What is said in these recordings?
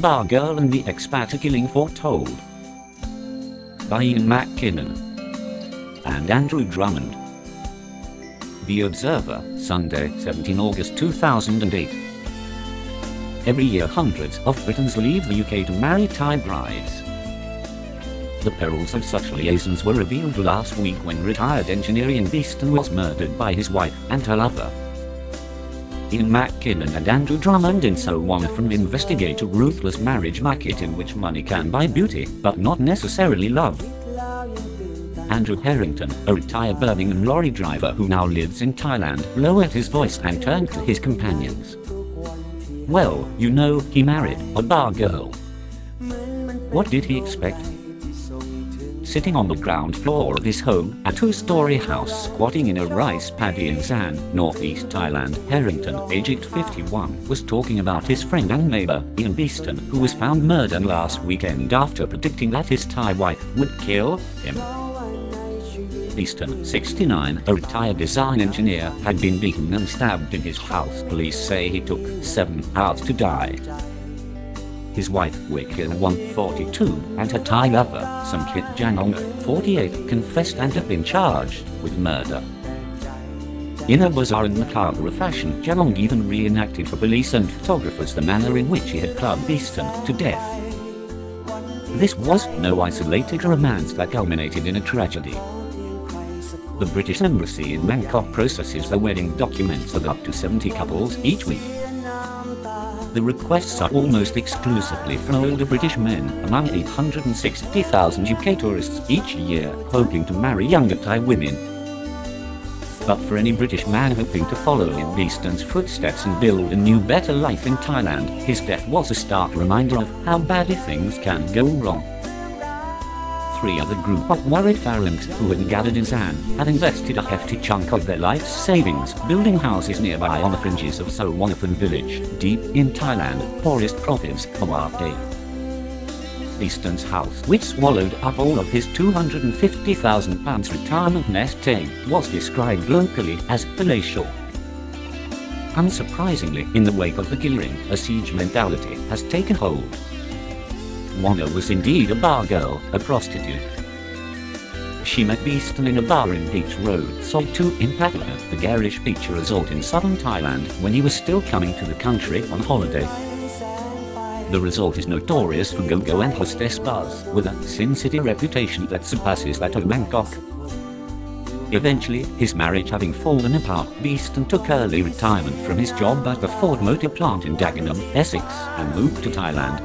Bar Girl and the Expat: A Killing Foretold, by Ian MacKinnon and Andrew Drummond. The Observer, Sunday, 17 August 2008. Every year hundreds of Britons leave the UK to marry Thai brides. The perils of such liaisons were revealed last week when retired engineer Ian Beeston was murdered by his wife and her lover. Ian MacKinnon and Andrew Drummond in so one from investigate a ruthless marriage market in which money can buy beauty, but not necessarily love. Andrew Harrington, a retired Birmingham lorry driver who now lives in Thailand, lowered his voice and turned to his companions. Well, you know, he married a bar girl. What did he expect? Sitting on the ground floor of his home, a two-story house squatting in a rice paddy in San, northeast Thailand, Harrington, aged 51, was talking about his friend and neighbor, Ian Beeston, who was found murdered last weekend after predicting that his Thai wife would kill him. Beeston, 69, a retired design engineer, had been beaten and stabbed in his house. Police say he took 7 hours to die. His wife, Wikin, 142, and her Thai lover, Samkit Janong, 48, confessed and have been charged with murder. In a bizarre and macabre fashion, Janong even reenacted for police and photographers the manner in which he had clubbed Beeston to death. This was no isolated romance that culminated in a tragedy. The British Embassy in Bangkok processes the wedding documents of up to 70 couples each week. The requests are almost exclusively from older British men, among 860,000 UK tourists each year hoping to marry younger Thai women. But for any British man hoping to follow in Beeston's footsteps and build a new better life in Thailand, his death was a stark reminder of how badly things can go wrong. 3 other group of worried parents who had gathered in San had invested a hefty chunk of their life's savings building houses nearby on the fringes of Suvarnabhumi village, deep in Thailand, poorest province, Hawaii. Beeston's house, which swallowed up all of his £250,000 retirement nest egg, was described locally as palatial. Unsurprisingly, in the wake of the killing, a siege mentality has taken hold. One was indeed a bar girl, a prostitute. She met Beeston in a bar in Beach Road, Soi 2 in Pattaya, the garish beach resort in southern Thailand, when he was still coming to the country on holiday. The resort is notorious for go-go and hostess bars, with a Sin City reputation that surpasses that of Bangkok. Eventually, his marriage having fallen apart, Beeston took early retirement from his job at the Ford Motor plant in Dagenham, Essex, and moved to Thailand.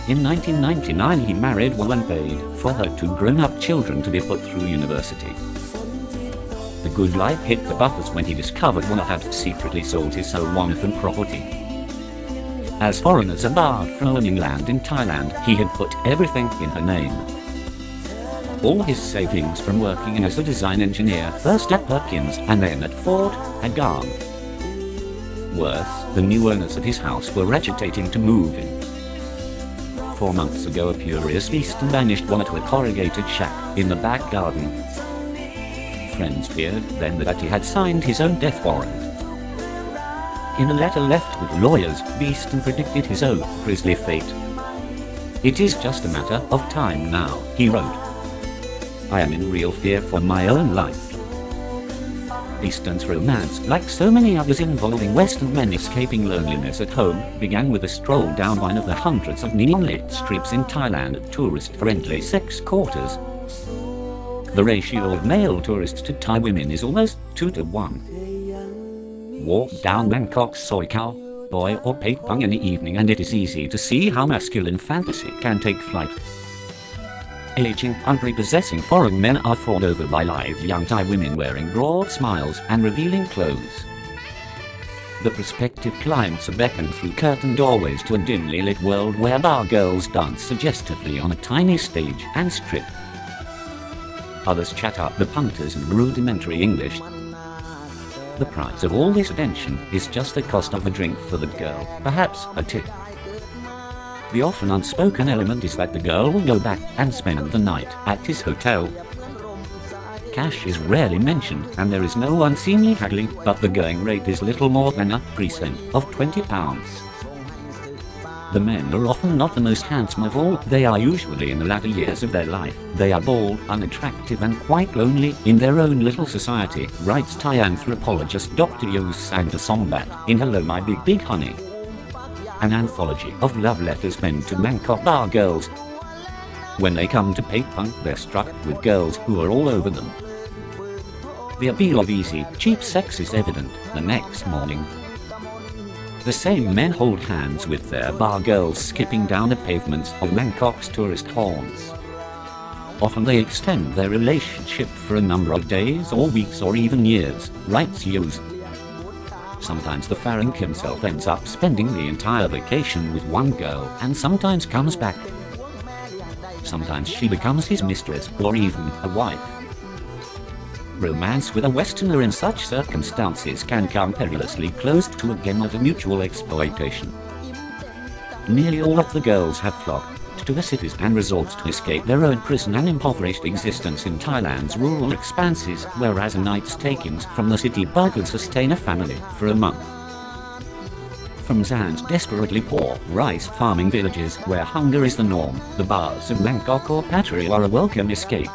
In 1999 he married well and paid for her 2 grown-up children to be put through university. The good life hit the buffers when he discovered one had secretly sold his Suvarnabhumi property. As foreigners are barred from owning land in Thailand, he had put everything in her name. All his savings from working as a design engineer, first at Perkins and then at Ford, had gone. Worse, the new owners of his house were agitating to move in. 4 months ago a furious Beeston vanished one to a corrugated shack in the back garden. Friends feared then that he had signed his own death warrant. In a letter left with lawyers, Beeston predicted his own grisly fate. "It is just a matter of time now," he wrote. "I am in real fear for my own life." Beeston's romance, like so many others involving Western men escaping loneliness at home, began with a stroll down one of the hundreds of neon-lit strips in Thailand at tourist-friendly sex quarters. The ratio of male tourists to Thai women is almost 2 to 1. Walk down Bangkok's Soi Khao, Boy or Pek Pung any evening and it is easy to see how masculine fantasy can take flight. Aging, unprepossessing foreign men are fawed over by live young Thai women wearing broad smiles and revealing clothes. The prospective clients are beckoned through curtained doorways to a dimly lit world where bar girls dance suggestively on a tiny stage and strip. Others chat up the punters in rudimentary English. The price of all this attention is just the cost of a drink for the girl, perhaps a tip. The often unspoken element is that the girl will go back and spend the night at his hotel. Cash is rarely mentioned and there is no unseemly haggling, but the going rate is little more than a present of £20. The men are often not the most handsome of all. They are usually in the latter years of their life. They are bald, unattractive and quite lonely in their own little society, writes Thai anthropologist Dr. Yos Sangdasombat in Hello My Big Big Honey, an anthology of love letters meant to Bangkok bar girls. When they come to Pate Punk, they're struck with girls who are all over them. The appeal of easy, cheap sex is evident the next morning. The same men hold hands with their bar girls skipping down the pavements of Bangkok's tourist haunts. Often they extend their relationship for a number of days or weeks or even years, writes Yos. Sometimes the Farang himself ends up spending the entire vacation with one girl and sometimes comes back. Sometimes she becomes his mistress or even a wife. Romance with a Westerner in such circumstances can come perilously close to a game of mutual exploitation. Nearly all of the girls have flocked to the cities and resorts to escape their own prison and impoverished existence in Thailand's rural expanses, whereas a night's takings from the city bar could sustain a family for a month. From Zan's desperately poor rice farming villages where hunger is the norm, the bars of Bangkok or Pattaya are a welcome escape.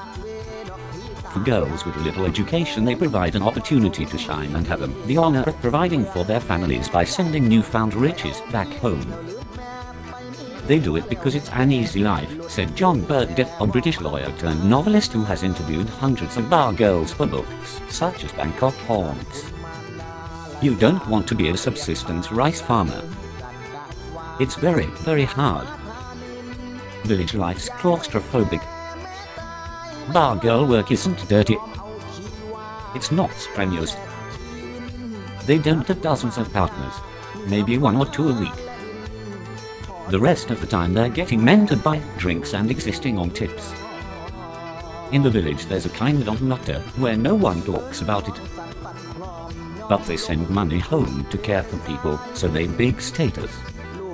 For girls with little education, they provide an opportunity to shine and have the honor of providing for their families by sending newfound riches back home. They do it because it's an easy life, said John Burdett, a British lawyer turned novelist who has interviewed hundreds of bar girls for books such as Bangkok Haunts. You don't want to be a subsistence rice farmer. It's very, very hard. Village life's claustrophobic. Bar girl work isn't dirty. It's not strenuous. They don't have dozens of partners, maybe 1 or 2 a week. The rest of the time they're getting men to buy drinks and existing on tips. In the village there's a kind of nutter where no one talks about it. But they send money home to care for people, so they've big status.